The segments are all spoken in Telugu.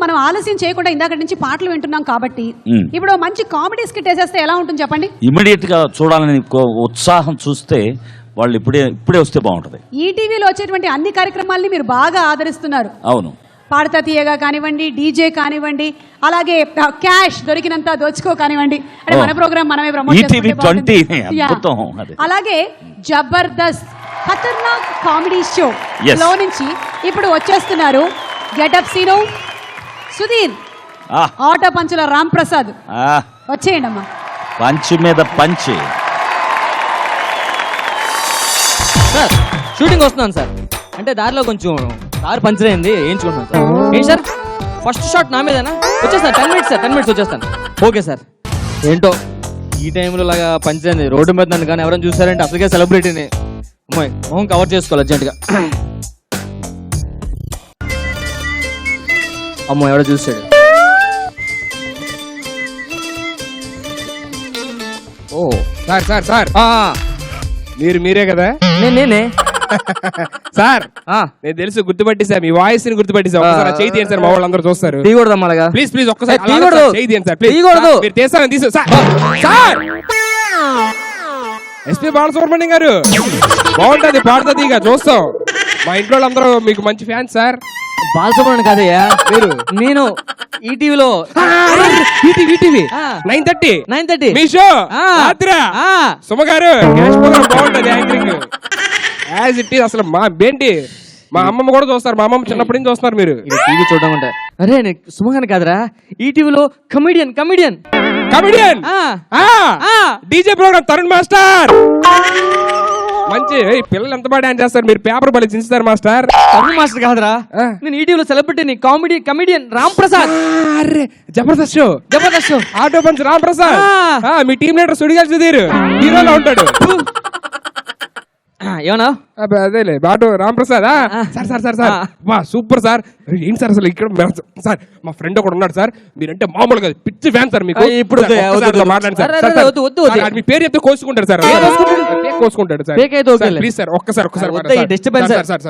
మనం ఆలస్యం చేయకుండా ఇందాక నుంచి పాటలు వింటున్నాం కాబట్టి ఇప్పుడు మంచి కామెడీ స్కిట్ వేసేస్తే ఎలా ఉంటుంది చెప్పండి. ఇమీడియట్ గా చూడాలని ఉత్సాహం చూస్తే వాళ్ళు ఇప్పుడే వస్తే బాగుంటది. ఈటీవీలో వచ్చేటువంటి అన్ని కార్యక్రమాలని మీరు బాగా ఆదరిస్తున్నారు. అవును, పాడతా తీయగా కానివ్వండి, డీజే కానివ్వండి, అలాగే క్యాష్ దొరికినంత దోచుకో కానివ్వండి, అంటే మన ప్రోగ్రామ్ మనమే ప్రమోట్ చేసుకుంటే. అలాగే జబర్దస్త్ ఖతర్నాక్ కామెడీ షో లో నుంచి ఇప్పుడు వచ్చేస్తున్నారు గెటప్ సీను సుధీర్, ఆటో పంచుల రామ్ ప్రసాద్. వచ్చేయండి అమ్మా. పంచి మీద పంచి. సార్ షూటింగ్ వస్తున్నాను సార్, అంటే దారిలో కొంచెం కారు పంచర్ అయింది, వేయించుకుంటున్నాను సార్. ఏంటి సార్ ఫస్ట్ షాట్ నా మీదేనా? వచ్చేస్తాను 10 minutes సార్, 10 minutes వచ్చేస్తాను. Okay sir. ఏంటో ఈ టైంలో లాగా పంచర్ అయింది, రోడ్డు మీద నన్ను కానీ ఎవరైనా చూసారంటే అసలుకే సెలబ్రిటీని. అమ్మాయి మొహం కవర్ చేసుకోవాలి అర్జెంట్గా. అమ్మో ఎవడో చూసాడు. ఓ సార్ సార్ సార్ మీరే కదా? నేనే సార్. నేను తెలుసు, గుర్తుపట్టేసా, మీ వాయిస్ ని గుర్తుపట్టేసా. ఒకసారి చేయి తీయండి సార్, మా వాళ్ళు అందరూ చూస్తారు. తీయకూడదమ్మా, ప్లీజ్ ప్లీజ్ ఒక్కసారి చేయి తీయండి సార్, ప్లీజ్. మీరు తీస్తారని తీసు సార్. ఎస్పీ బాలసుబ్రహ్మణ్యం గారు బాగుంటది, పాడుతుంది, ఇక చూస్తాం. మా ఇంట్లో అందరూ మీకు మంచి ఫ్యాన్స్ సార్. బాలసుబ్రహ్మణ్యం కాదయ్యా మీరు, నేను ఈటీవీలో ఈటీవీ 9:30 మీ షో రాత్రా. సుమ గారు క్యాష్ ప్రోగ్రామ్ బాగుంటది, యాంకరింగ్ యాజ్ ఇట్ ఈస్. అసలు మా ఏంటి, మా అమ్మమ్మ కూడా చూస్తారు, మా అమ్మమ్మ చిన్నప్పటి నుంచి చూస్తున్నారు. మీరు టీవీ చూడడం ఉంటా. అరే సుమగాని కాదురా, ఈటీవీలో comedian DJ program Tarun master. మంచి పిల్లలు ఎంత బాగా డాన్స్ చేస్తారు, మీరు పేపర్ బలి చించుతారు మాస్టర్. తరుణ్ మాస్టర్ కాదురా, నేను ఈటీవీలో సెలబ్రిటీని, comedian Ram Prasad. Jabardasth show auto punch Ram Prasad. మీ టీమ్ లీడర్ సుడిగాలి సుధీర్ హీరోలో ఉంటాడు. ఏమన్నా అదేలే బాటో రామ్ ప్రసాద్. సార్ వా సూపర్ సార్. ఏంటి సార్ అసలు ఇక్కడ సార్ మా ఫ్రెండ్ ఒకడు ఉన్నాడు సార్, మీరంటే మామూలుగా పిచ్చి ఫ్యాన్ సార్ మీకు. ఇప్పుడు మాట్లాడండి సార్, మీ పేరు చెప్తే కోసుకుంటాడు సార్, కోసుకుంటాడు సార్. ప్లీజ్ సార్ ఒక్కసారి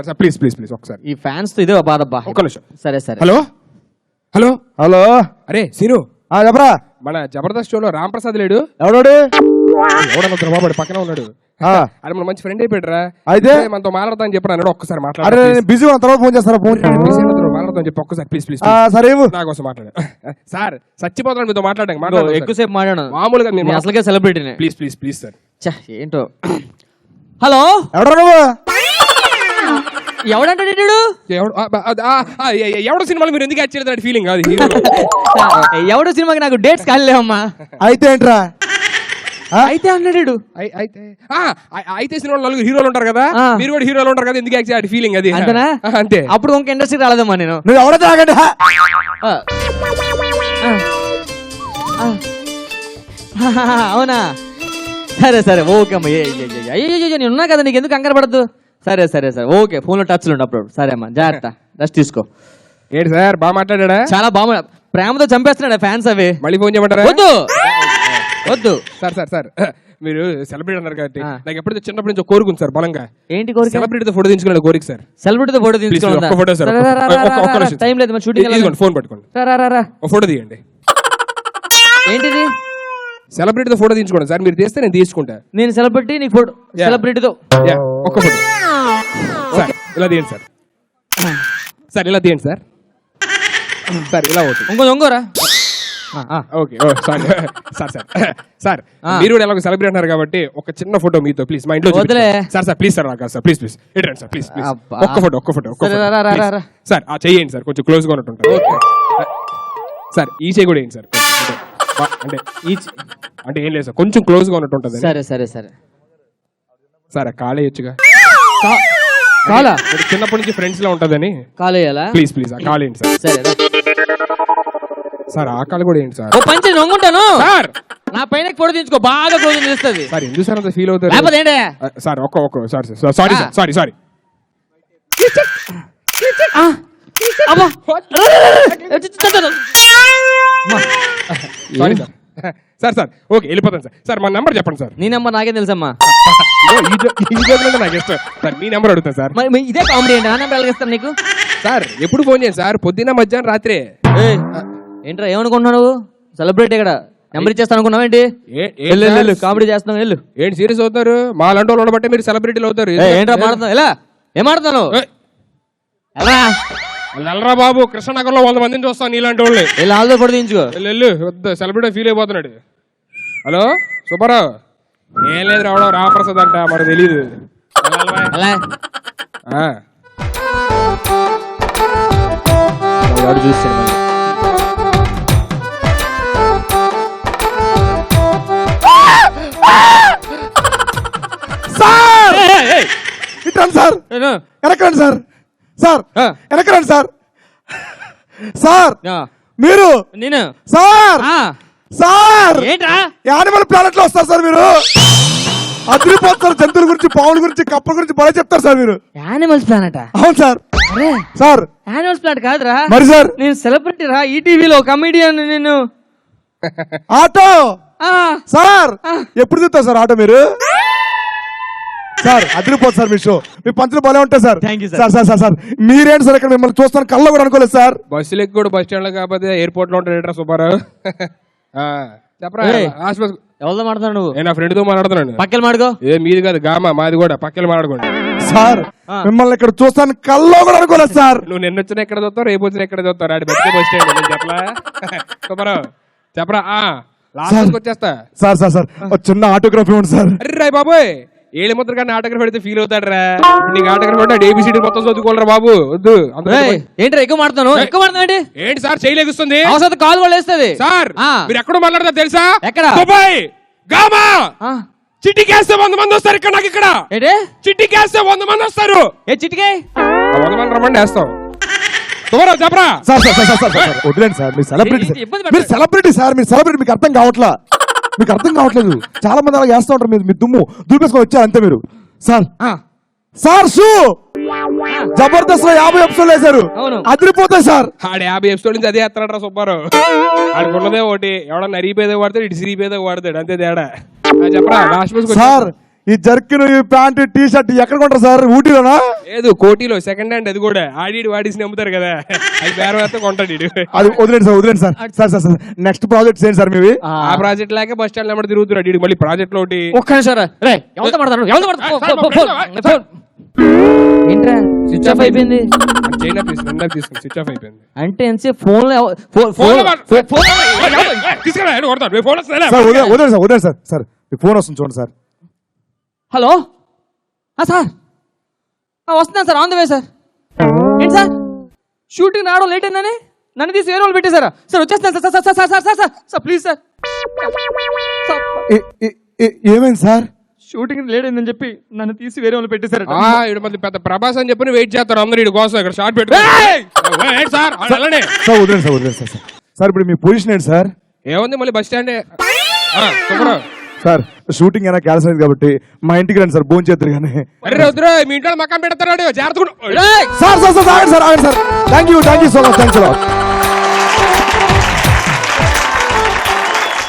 సార్ ప్లీజ్ ఒకసారి. ఈ ఫ్యాన్స్ తో ఇదే బాధబ్బా. ఒక్క నిమిషం. సరే హలో. అరే సీను, చెప్పరా. మన జబర్దస్త్ షోలో రామ్ ప్రసాద్ లేడు? ఎవడోడు బాబు పక్కన ఉన్నాడు. అది మన మంచి ఫ్రెండ్ అయిపోయాడురా. అయితే మనతో మాట్లాడతా అని చెప్పి అన్నాడు. ఒక్కసారి మాట్లాడు. బిజీ తర్వాత ఫోన్ చేస్తారా? ఫోన్ మాట్లాడతా చెప్పి ఒక్కసారి ప్లీజ్ సరే నా కోసం మాట్లాడు సార్. చచ్చిపోతాను మీతో మాట్లాడాను, ఎక్కువసేపు మాట్లాడాను. మామూలుగా నేను అసలుకే సెలబ్రిటీని. Please sir. ఏంటో. హలో, ఎవడంటాడు? ఎవడో సినిమాలు మీరు ఎందుకు యాక్చువల్ ఫీలింగ్ అది. ఎవడో సినిమాకి నాకు డేట్స్ కాలేవమ్మా. అయితే ఏంట్రా? అయితే అన్నాడు. అయితే సినిమాలో 4 హీరోలు ఉంటారు కదా, మీరు కూడా హీరోలు ఉంటారు కదా, ఎందుకు యాక్చువల్ ఫీలింగ్ అది. అంతే. అప్పుడు ఇంక ఇండస్ట్రీ రాలేదమ్మా నేను. నువ్వు ఎవడో తాగండి. అవునా? సరే ఓకే అమ్మా. అయ్యో నేను ఉన్నా కదా, నీకు ఎందుకు కంగారు పడద్దు. సరే ఓకే, ఫోన్ లో టచ్ లో ఉన్నప్పుడు. సరే అమ్మా, జాగ్రత్త, రెస్ట్ తీసుకో. ఏంటి సార్ బాగా మాట్లాడా? చాలా బాగా ప్రేమతో చంపేస్తున్నాడా ఫ్యాన్స్. అవి మళ్ళీ ఫోన్ చేయమంటారా? వద్దు సార్ మీరు సెలబ్రిటీ అన్నారు కాబట్టి నాకు ఎప్పుడైతే చిన్నప్పటి నుంచి కోరుకుంది సార్ బలంగా. ఏంటి కోరిక? సెలబ్రిటీతో ఫోటో తీయించుకునే కోరిక సార్. సెలబ్రిటీతో ఫోటో తీయించుకోవాలి. టైం లేదు, మన షూటింగ్. ఫోన్ పట్టుకోండి, ఫోటో తీయండి. ఏంటిది? సెలబ్రిటీతో ఫోటో తీయించుకోండి సార్. మీరు తీస్తే నేను తీసుకుంటా. నేను సెలబ్రిటీ, నీ ఫోటో సెలబ్రిటీతో. ఒక్క ఫోటో సార్, ఇలా తీయండి సార్. ఇలా తీయండి సార్. ఇలా అవుతుంది. ఇంకోరా? ఓకే సార్ మీరు కూడా ఎలాగో సెలబ్రిటీ అన్నారు కాబట్టి ఒక చిన్న ఫోటో మీతో ప్లీజ్ మా ఇంట్లో సార్ ప్లీజ్ సార్ నాకు సార్ ప్లీజ్ ఇటండి సార్ ప్లీజ్ ఒక్క ఫోటో సార్. చెయ్యండి సార్, కొంచెం క్లోజ్ గా ఉన్నట్టు సార్. ఈ చేయి కూడా ఏంటి సార్, అంటే ఏం లేదు సార్, కొంచెం క్లోజ్ గా ఉన్నట్టు ఉంటుంది. సరే సార్ కాలే ఇచ్చుగా. కాలా చిన్నప్పటి నుంచి ఫ్రెండ్స్ లో ఉంటదని కాలేయాలా? ప్లీజ్ కాలేయండి సార్. సరే సార్ ఆ కాలు కూడా ఏంటి సార్? పంచి నొంగుంటాను సార్, నా పైన ఫోటో తీసుకో, బాగా క్లోజ్ చేస్తుంది సార్. ఎందుకు సార్ అంత ఫీల్ అవుతారు సార్? సారీ సార్ ఓకే వెళ్ళిపోతాను సార్. మా నెంబర్ చెప్పండి సార్. నీ నెంబర్ నాకే తెలుసమ్మా. నాకు ఇష్టం సార్, మీ నెంబర్ అడుగుతా సార్. ఇదే కామెడీ అండి, నా నెంబర్ ఎలాగేస్తాను నీకు సార్? ఎప్పుడు ఫోన్ చేయండి సార్, పొద్దున్న మధ్యాహ్నం రాత్రి. ఏయ్, ఏంట్రా ఏమనుకుంటున్నావు నువ్వు? సెలబ్రిటీ ఇక్కడ నెంబర్ ఇచ్చేస్తాను అనుకున్నావు ఏంటి? వెళ్ళు కామెడీ చేస్తున్నావు వెళ్ళు. ఏంటి సీరియస్ అవుతారు? మా లాంటి వాళ్ళు ఉండబట్టే మీరు సెలబ్రిటీలు అవుతారు. ఏంట్రా మాడుతున్నావు? ఎలా ఏం మాడుతున్నావు? ఎలా వెళ్ళరా బాబు, కృష్ణనగర్లో 100 మందిని చూస్తాను నీలాంటి వాళ్ళు. వెళ్ళి ఆల్దో పడి తీయించుకో. వెళ్ళు వద్దు, సెలబ్రిటీ ఫీల్ అయిపోతున్నాడు. హలో సుబ్బారావు, ఏం లేదు రావడం రామప్రసాద్ అంట, మరి తెలీదు. ఎలా చూస్తాడు మళ్ళీ. సార్ ఇట్రండి సార్, ఏను? వెనకరండి సార్. సార్ ఆ. వెనకరండి సార్. సార్ ఆ, మీరు నేను సార్ ఆ, సార్ ఏంట్రా యానిమల్ ప్లానెట్ లో వస్తారు సార్ మీరు. అదిరిపోతారు, జంతువుల గురించి, పావుల గురించి, కప్పల గురించి బాగా చెప్తారు సార్ మీరు. యానిమల్స్ ప్లానెటా? అవును సార్. అరే సార్ యానిమల్స్ ప్లానెట్ కాదురా, మరి సార్ నేను సెలబ్రిటీ రా, ఈటీవీలో కమెడియన్ నేను. ఆటో ఆ, సార్ ఎప్పుడు చూస్తారు సార్ ఆటో మీరు? సార్ అదిరిపోతుంది సార్ మీ షో, మీ పంచులు భలే ఉంటాయి sir. Thank you, sir. Sir sir sir sir మీరేంటి సార్ ఇక్కడ మిమ్మల్ని చూస్తాను కళ్ళ కూడా అనుకోలేదు సార్. బస్సులు ఎక్కి కూడా బస్ స్టాండ్ లో కాకపోతే ఎయిర్పోర్ట్ లో ఉంటాడు సుబ్బారావు. ఆ, చెప్పరా ఏయ్. హాస్పిటల్. ఎవరితో మాట్లాడుతున్నావు నువ్వు? నేను నా ఫ్రెండ్ తో మాట్లాడుతున్నాను. పక్కన మాడుకో. ఏ మీది కాదు గామ, మాది కూడా పక్కన మాట్లాడుకోండి. సార్ ఆ. మిమ్మల్ని ఇక్కడ చూస్తాను కళ్ళ కూడా అనుకోలేదు సార్. నువ్వు నిన్న వచ్చిన ఎక్కడ చూస్తావు, రేపు వచ్చిన ఎక్కడ చూస్తావు, ఆడి బతికే బస్ స్టాండ్. నేను చెప్పలా సుబ్బారావు చెప్పరా? లాస్ట్ వచ్చేస్తా. సార్ సార్ సార్ ఒక చిన్న ఆటోగ్రాఫీ ఉంది సార్. అరే రాయ్ బాబోయ్, ఏళ్ళ ముద్ర కానీ ఆటోగ్రాఫ్ పెడితే ఫీల్ అవుతాడు రా. నీకు ఆటోగ్రాఫ్ అంటే ఏబిసిడి మొత్తం చదువుకోలేరా బాబు, వద్దు. ఏయ్, ఏంట్రా ఎక్కువ మాడుతున్నావు? ఎక్కువ మాడుతున్నావు ఏంటి? ఏంటి సార్ చేయలేగుస్తుంది అవసరం కాల్ కూడా వేస్తుంది సార్? ఆ. మీరు ఎక్కడ మాట్లాడతారు తెలుసా? ఎక్కడ? Dubai gamma. ఆ, చిట్టికేస్తే 100 మంది వస్తారు ఇక్కడ. నాకు ఇక్కడ ఏంటి? చిట్టికేస్తే 100 మంది వస్తారు. ఏ చిటికే? 100 మంది రమ్మండి వేస్తాం. సుబ్బారావు చెప్పరా? Sir sir sir sir sir sir వదిలేండి సార్, మీరు సెలబ్రిటీ సార్. ఇబ్బంది మీరు సెలబ్రిటీ సార్, మీరు సెలబ్రిటీ, మీకు అర్థం కావట్లా, మీకు అర్థం కావట్లేదు. చాలా మంది అలా చేస్తూ ఉంటారు, మీరు మీ దుమ్ము దులిపేసుకొని వచ్చారు అంతే మీరు. సార్ ఆ, సార్ షూ జబర్దస్త్ లో 50 ఎపిసోడ్లు వేశారు, అవును. అదిరిపోతాయి సార్. ఆడు 50 ఎపిసోడ్ నుంచి అదే ఎత్తాడు రా సుబ్బారావు. ఆడికి ఉన్నదే ఒకటి, ఎవడన్నా నరిగిపోయేదే వాడతాడు, ఇటు సిరిగిపోయేదే వాడతాడు, అంతే తేడా. చెప్పరా లాస్ట్ సార్ ఈ జర్కిన్, ఈ ప్యాంట్, టీ షర్ట్ ఎక్కడ కొంటారు సార్? ఊటీలోనా? లేదు కోటిలో సెకండ్ హ్యాండ్, అది కూడా ఆడి వాడిసి నమ్ముతారు కదా, అది బేరం వేస్తే కొంటాడు ఈడు. అది వదిలేండి సార్, వదిలేండి sir. Sir sir sir next projects ఏంటి సార్ మీవి? ఆ ప్రాజెక్ట్ లాగే బస్ స్టాండ్ నెంబర్ తిరుగుతున్నాడు ఈడు. మళ్ళీ ప్రాజెక్ట్ లో ఒకటి. ఒక్క నిమిషం రా. రే ఎవరితో మాట్లాడుతున్నావు? ఎవరితో మాట్లాడుతున్నావు? Phone, phone. ఏంట్రా స్విచ్ ఆఫ్ అయిపోయింది? చైనా తీసుకుని స్విచ్ ఆఫ్ అయిపోయింది. అంటే ఎంతసేపు ఫోన్ తీసుకురా కొడతాడు ఫోన్ వస్తుందా? సార్ వదిలేండి సార్, వదిలేండి సార్. సార్ మీ ఫోన్ వస్తుంది చూడండి సార్. హలో సార్ వస్తున్నాను sir, on the way sir. ఏంటి సార్ షూటింగ్ రావడం లేట్ అయిందని నన్ను తీసి వేరే వాళ్ళు పెట్టేశారా? సార్ వచ్చేస్తాను sir. Sir sir sir sir sir sir please sir. ఏమైంది సార్? షూటింగ్ లేట్ అయిందని చెప్పి నన్ను తీసి వేరే వాళ్ళు పెట్టేశారు. ఇడు మళ్ళీ పెద్ద ప్రభాస్ అని చెప్పి వెయిట్ చేస్తారు అందరూ ఇటు కోసం. ఇక్కడ షార్ట్ పెట్టు సార్. అలానే సార్ వదిలేండి సార్, వదిలేండి సార్. సార్ ఇప్పుడు మీ పొజిషన్ ఏంటి సార్? ఏముంది మళ్ళీ బస్ స్టాండ్ సార్ షూటింగ్ అయినా క్యాన్సిల్ అయింది కాబట్టి మా ఇంటికి రండి సార్, భోజనం చేద్దరు కానీ. అరే వద్దురా, మీ ఇంట్లో మకాం పెడతాడు జాగ్రత్త. సార్ సార్ సార్ ఆగండి సార్, ఆగండి sir. Thank you so much, thanks.